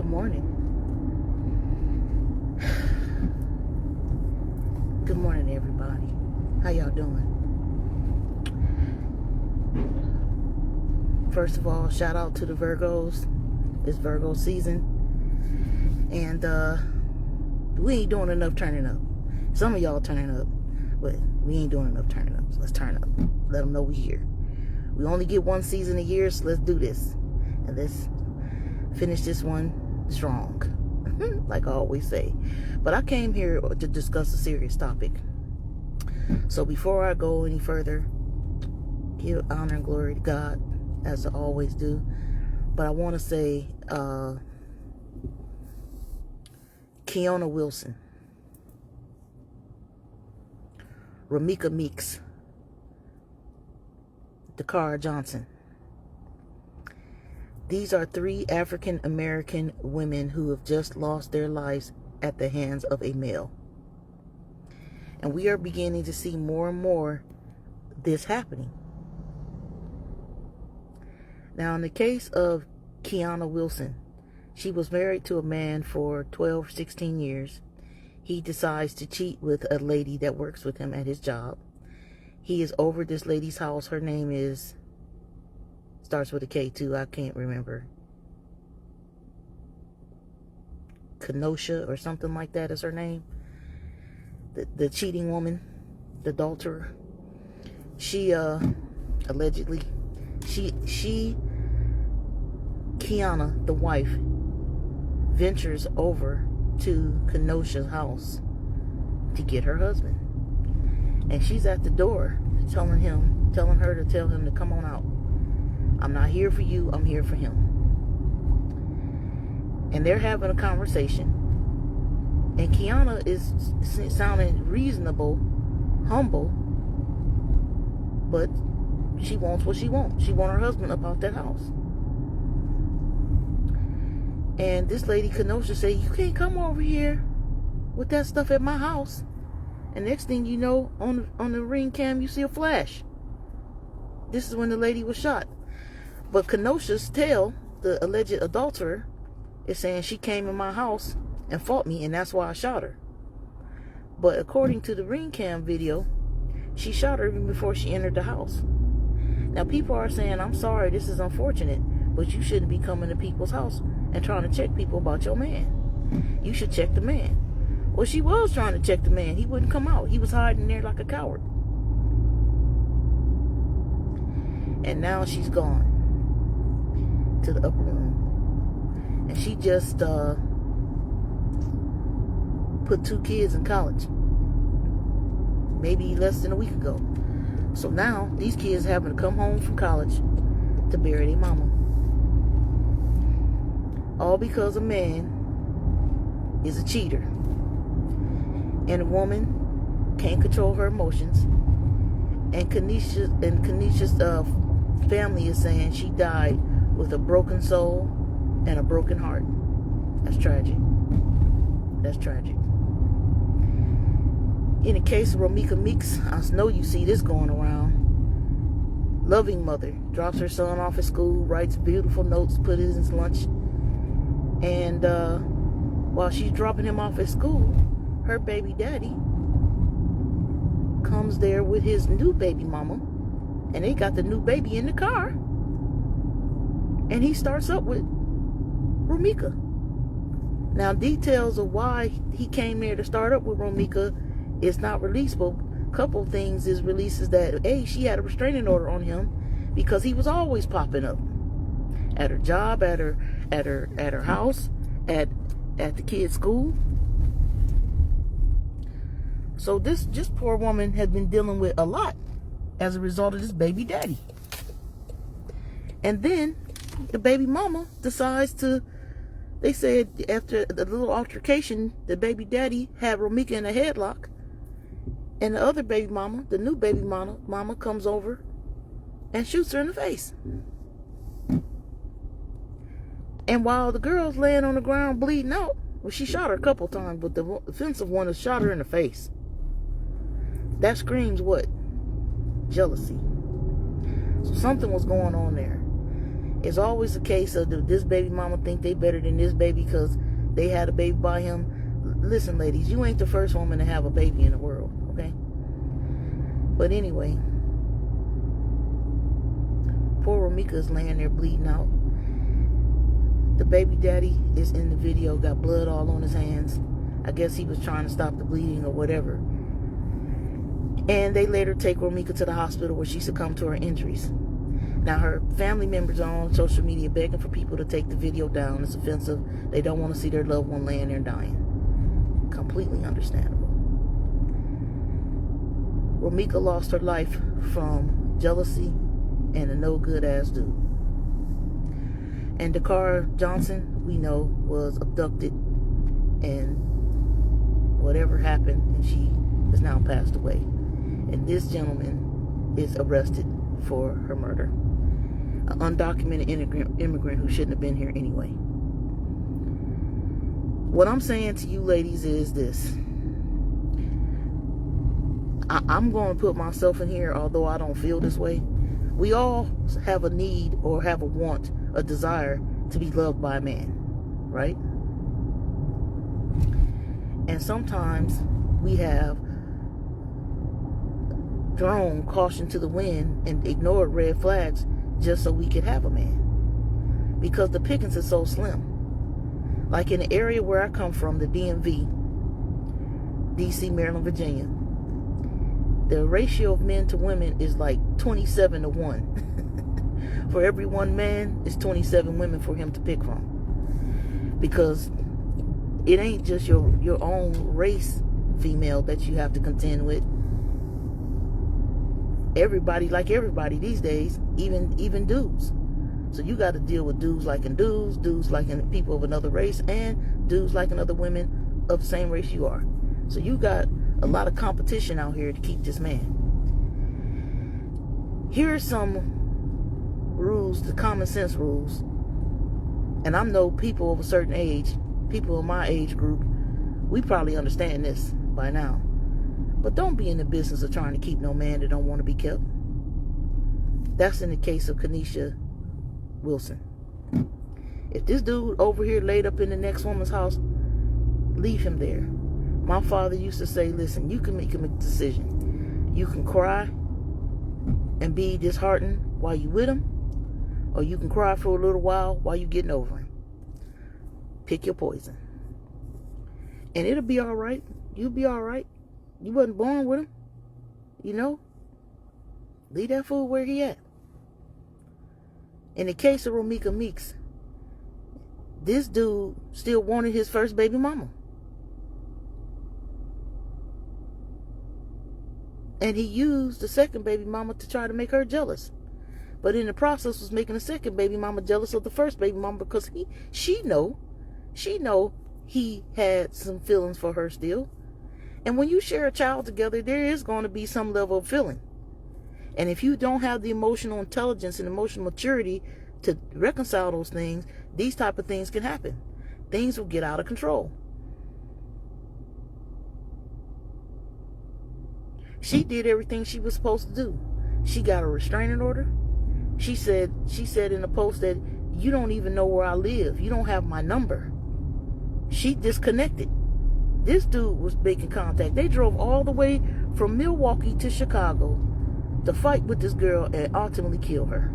morning. Good morning, everybody. How y'all doing? First of all, shout out to the Virgos. It's Virgo season. And we ain't doing enough turning up. Some of y'all turning up, but we ain't doing enough turning up. So let's turn up. Let them know we here. We only get one season a year, so let's do this. And let's finish this one strong, like I always say. But I came here to discuss a serious topic. So before I go any further, give honor and glory to God, as I always do. But I want to say, Keona Wilson, Romeca Meeks, Dacara Johnson. These are 3 African American women who have just lost their lives at the hands of a male. And we are beginning to see more and more this happening. Now, in the case of Keona Wilson, she was married to a man for 12, 16 years. He decides to cheat with a lady that works with him at his job. He is over this lady's house. Her name is, starts with a K too, I can't remember. Kenosha or something like that is her name. The cheating woman, the adulterer. She allegedly, Keona, the wife, ventures over to Kenosha's house to get her husband. And she's at the door telling her to tell him to come on out. I'm not here for you, I'm here for him. And they're having a conversation. And Keona is sounding reasonable, humble, but she wants what she wants. She wants her husband up out that house. And this lady, Kenosha, said, you can't come over here with that stuff at my house. And next thing you know, on the ring cam, you see a flash. This is when the lady was shot. But Kenosha's tale, the alleged adulterer, is saying she came in my house and fought me, and that's why I shot her. But according to the ring cam video, she shot her even before she entered the house. Now, people are saying, I'm sorry, this is unfortunate, but you shouldn't be coming to people's house and trying to check people about your man. You should check the man. Well, she was trying to check the man. He wouldn't come out. He was hiding there like a coward. And now she's gone to the upper room. And she just put 2 kids in college. Maybe less than a week ago. So now these kids having to come home from college to bury their mama. All because a man is a cheater. And a woman can't control her emotions. And Kenisha's family is saying she died with a broken soul and a broken heart. That's tragic. That's tragic. In the case of Romeca Meeks, I know you see this going around. Loving mother drops her son off at school, writes beautiful notes, put in his lunch. And while she's dropping him off at school, her baby daddy comes there with his new baby mama, and they got the new baby in the car, and he starts up with Romeca. Now, details of why he came there to start up with Romeca is not released, but a couple things is releases that she had a restraining order on him because he was always popping up at her job, at her house, at the kids' school. So this poor woman has been dealing with a lot as a result of this baby daddy. And then the baby mama decides to, they said after the little altercation, the baby daddy had Romeca in a headlock. And the other baby mama, the new baby mama comes over and shoots her in the face. And while the girl's laying on the ground bleeding out, well, she shot her a couple times, but the offensive one has shot her in the face. That screams what? Jealousy. So something was going on there. It's always a case of this baby mama think they better than this baby because they had a baby by him. Listen, ladies, you ain't the first woman to have a baby in the world, okay? But anyway, poor Romeca is laying there bleeding out. The baby daddy is in the video, got blood all on his hands. I guess he was trying to stop the bleeding or whatever. And they later take Romeca to the hospital where she succumbed to her injuries. Now, her family members are on social media begging for people to take the video down. It's offensive. They don't want to see their loved one laying there dying. Completely understandable. Romeca lost her life from jealousy and a no-good ass dude. And Dacara Johnson, we know, was abducted, and whatever happened, and she has now passed away. And this gentleman is arrested for her murder. An undocumented immigrant who shouldn't have been here anyway. What I'm saying to you ladies is this. I'm going to put myself in here, although I don't feel this way. We all have a need or have a want, a desire to be loved by a man, right? And sometimes we have thrown caution to the wind and ignored red flags just so we could have a man, because the pickings is so slim. Like in the area where I come from, the DMV, DC, Maryland, Virginia, the ratio of men to women is like 27 to 1. For every one man, it's 27 women for him to pick from. Because it ain't just your own race female that you have to contend with. Everybody like everybody these days, even dudes. So you got to deal with dudes liking dudes liking people of another race, and dudes liking other women of the same race you are. So you got a lot of competition out here to keep this man. Here are some rules, the common sense rules. And I know people of a certain age, people in my age group, we probably understand this by now. But don't be in the business of trying to keep no man that don't want to be kept. That's in the case of Kenesha Wilson. If this dude over here laid up in the next woman's house, leave him there. My father used to say, listen, you can make a decision. You can cry and be disheartened while you with him, or you can cry for a little while you getting over him. Pick your poison. And it'll be all right. You'll be all right. You wasn't born with him. You know? Leave that fool where he at. In the case of Romeca Meeks, this dude still wanted his first baby mama. And he used the second baby mama to try to make her jealous. But in the process was making the second baby mama jealous of the first baby mama, because she know he had some feelings for her still. And when you share a child together, there is going to be some level of feeling. And if you don't have the emotional intelligence and emotional maturity to reconcile those things, these type of things can happen. Things will get out of control. She did everything she was supposed to do. She got a restraining order. She said in a post that you don't even know where I live. You don't have my number. She disconnected. This dude was making contact. They drove all the way from Milwaukee to Chicago to fight with this girl and ultimately kill her.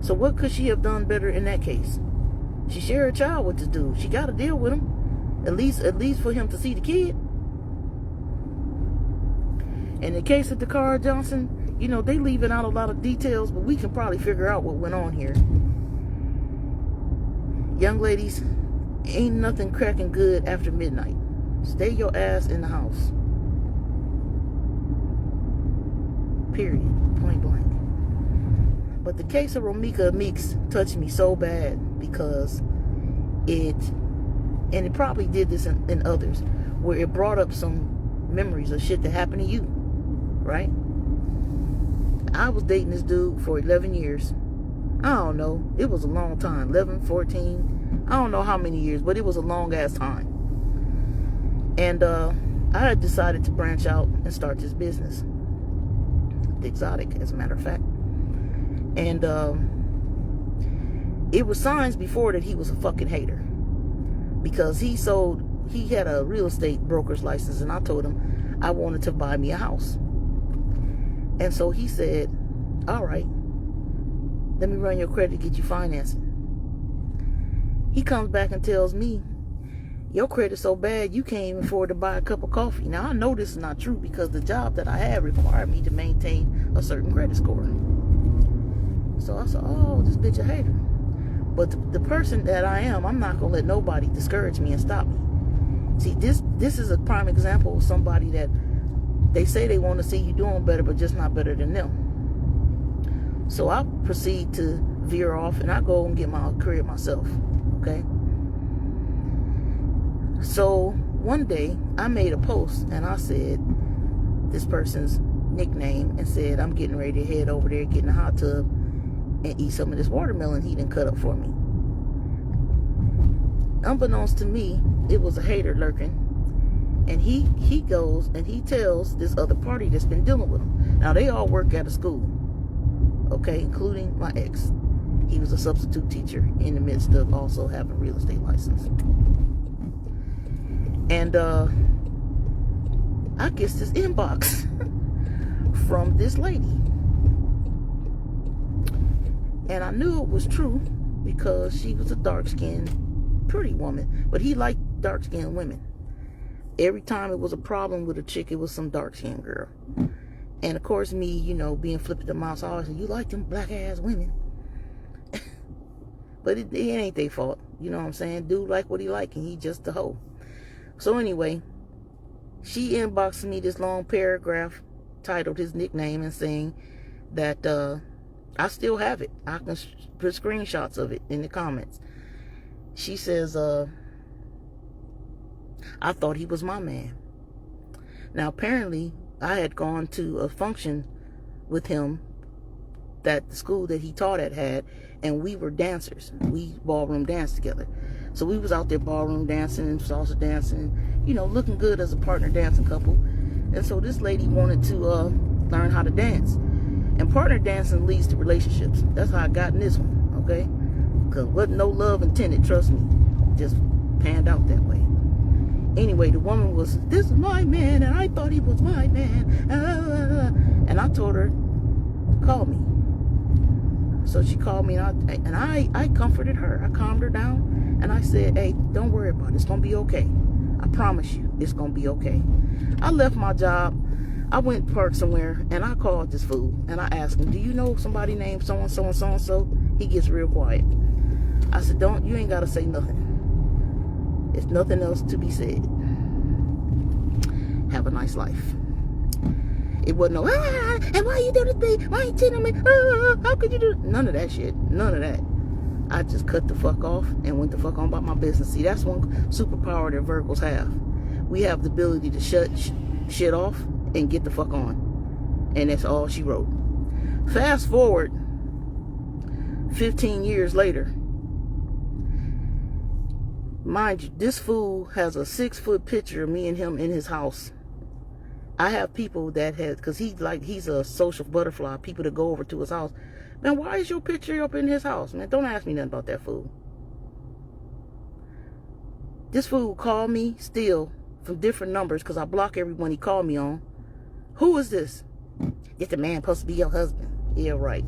So what could she have done better in that case? She shared a child with this dude. She got to deal with him. At least for him to see the kid. In the case of Dacara Johnson, you know, they leaving out a lot of details, but we can probably figure out what went on here. Young ladies, ain't nothing cracking good after midnight. Stay your ass in the house. Period. Point blank. But the case of Romeca Meeks touched me so bad because it probably did this in others, where it brought up some memories of shit that happened to you, right? I was dating this dude for 11 years. I don't know. It was a long time. 11, 14. I don't know how many years, but it was a long ass time. And I had decided to branch out and start this business. The Exotic, as a matter of fact. And it was signs before that he was a fucking hater, because he had a real estate broker's license, and I told him I wanted to buy me a house. And so he said, all right, let me run your credit to get you financing. He comes back and tells me, your credit's so bad you can't even afford to buy a cup of coffee. Now I know this is not true, because the job that I had required me to maintain a certain credit score. So I said, oh, this bitch a hater. But the person that I am, I'm not gonna let nobody discourage me and stop me. See, this is a prime example of somebody that they say they want to see you doing better, but just not better than them. So I proceed to veer off, and I go and get my career myself. Okay. So one day I made a post, and I said this person's nickname, and said I'm getting ready to head over there, get in a hot tub, and eat some of this watermelon he done cut up for me. Unbeknownst to me, it was a hater lurking, and he goes and he tells this other party that's been dealing with him. Now they all work at a school, okay, including my ex. He was a substitute teacher in the midst of also having a real estate license. And I get this inbox from this lady. And I knew it was true, because she was a dark-skinned, pretty woman. But he liked dark-skinned women. Every time it was a problem with a chick, it was some dark-skinned girl. And of course, me, you know, being flipped at the mouth, I always said, you like them black-ass women. But it ain't their fault. You know what I'm saying? Dude like what he like, and he just a hoe. So anyway, she inboxed me this long paragraph titled his nickname, and saying that I still have it. I can put screenshots of it in the comments. She says, I thought he was my man. Now apparently I had gone to a function with him that the school that he taught at had, and we were dancers. We ballroom danced together. So we was out there ballroom dancing and salsa dancing, you know, looking good as a partner dancing couple. And so this lady wanted to learn how to dance. And partner dancing leads to relationships. That's how I got in this one, okay? Because wasn't no love intended, trust me. Just panned out that way. Anyway, the woman was, this is my man, and I thought he was my man. And I told her, call me. So she called me, and I comforted her. I calmed her down, and I said, hey, don't worry about it. It's going to be okay. I promise you, it's going to be okay. I left my job. I went to park somewhere, and I called this fool, and I asked him, do you know somebody named so-and-so and so-and-so? He gets real quiet. I said, you ain't got to say nothing. There's nothing else to be said. Have a nice life. It wasn't no, and why you do this thing? Why you cheating on me? How could you do it? None of that shit. None of that. I just cut the fuck off and went the fuck on about my business. See, that's one superpower that Virgos have. We have the ability to shut shit off and get the fuck on. And that's all she wrote. Fast forward 15 years later. Mind you, this fool has a 6-foot picture of me and him in his house. I have people that have, because he's a social butterfly, people that go over to his house. Man, why is your picture up in his house? Man, don't ask me nothing about that fool. This fool called me still from different numbers, because I block everyone he called me on. Who is this? It's the man supposed to be your husband. Yeah, right.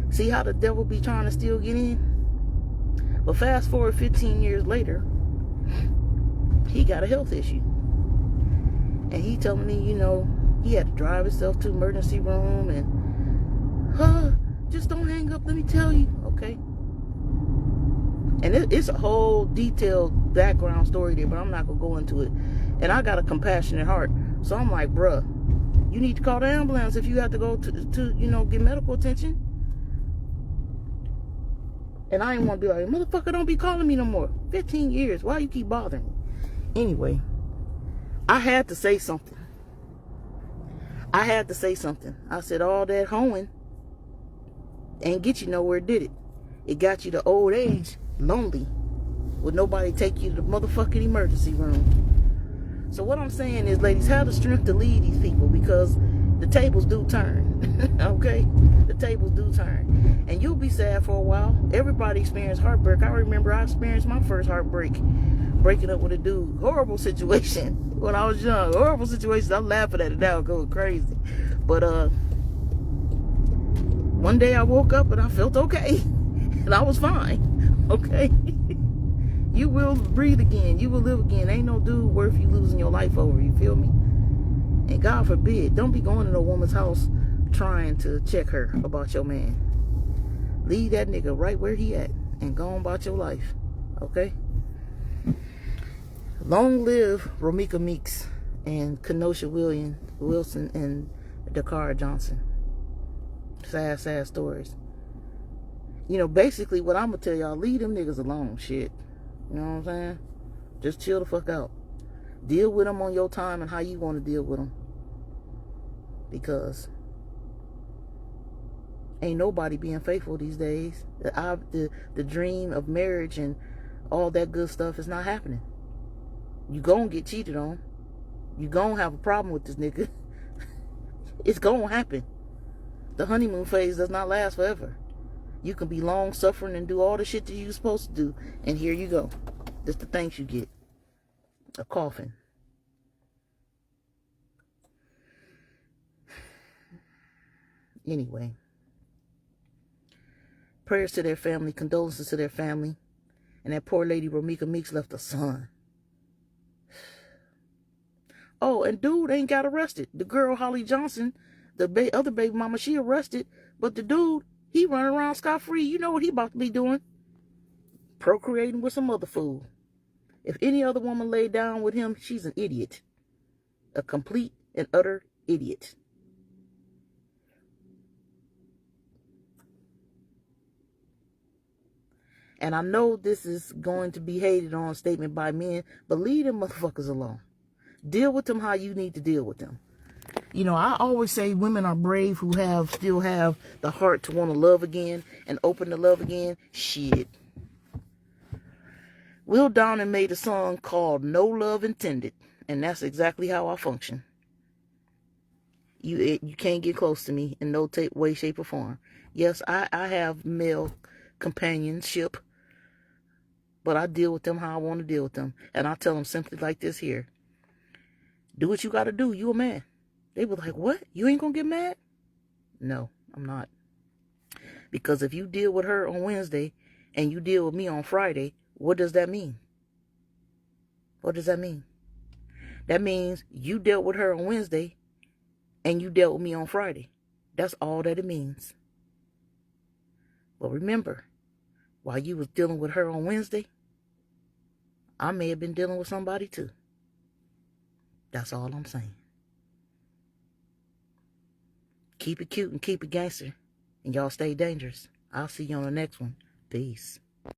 See how the devil be trying to still get in? But fast forward 15 years later, he got a health issue. And he told me, you know, he had to drive himself to emergency room, and just don't hang up, let me tell you, okay? And it's a whole detailed background story there, but I'm not gonna go into it. And I got a compassionate heart, so I'm like, bruh, you need to call the ambulance if you have to go to you know, get medical attention. And I ain't want to be like, motherfucker, don't be calling me no more. 15 years, why you keep bothering me? Anyway, I had to say something. I said, all that hoeing ain't get you nowhere, did it? It got you to old age, lonely, with nobody take you to the motherfucking emergency room. So what I'm saying is, ladies, have the strength to lead these people, because the tables do turn. Okay? The tables do turn. And you'll be sad for a while. Everybody experienced heartbreak. I remember I experienced my first heartbreak. Breaking up with a dude. Horrible situation. When I was young. Horrible situation. I'm laughing at it now. Going crazy. But, one day I woke up and I felt okay. And I was fine. Okay? You will breathe again. You will live again. Ain't no dude worth you losing your life over. You feel me? And God forbid, don't be going to no woman's house trying to check her about your man. Leave that nigga right where he at and go on about your life. Okay? Long live Romeca Meeks and Kenosha Wilson and Dacara Johnson. Sad, sad stories. You know, basically what I'm going to tell y'all, leave them niggas alone, shit. You know what I'm saying? Just chill the fuck out. Deal with them on your time and how you want to deal with them. Because ain't nobody being faithful these days. The dream of marriage and all that good stuff is not happening. You gonna get cheated on. You gonna have a problem with this nigga. It's gonna happen. The honeymoon phase does not last forever. You can be long suffering and do all the shit that you're supposed to do. And here you go. That's the things you get. A coffin. Anyway. Prayers to their family. Condolences to their family. And that poor lady Romeca Meeks left a son. Oh, and dude ain't got arrested. The girl Holly Johnson, the other baby mama, she arrested. But the dude, he running around scot-free. You know what he about to be doing? Procreating with some other fool. If any other woman laid down with him, she's an idiot. A complete and utter idiot. And I know this is going to be hated on statement by men, but leave them motherfuckers alone. Deal with them how you need to deal with them. You know, I always say women are brave who still have the heart to want to love again and open to love again. Shit. Will Downing made a song called No Love Intended, and that's exactly how I function. You can't get close to me in no way, shape, or form. Yes, I have male companionship, but I deal with them how I want to deal with them. And I tell them simply like this here. Do what you got to do. You a man. They were like, what? You ain't going to get mad? No, I'm not. Because if you deal with her on Wednesday and you deal with me on Friday, what does that mean? What does that mean? That means you dealt with her on Wednesday and you dealt with me on Friday. That's all that it means. But remember, while you was dealing with her on Wednesday, I may have been dealing with somebody too. That's all I'm saying. Keep it cute and keep it gangster. And y'all stay dangerous. I'll see you on the next one. Peace.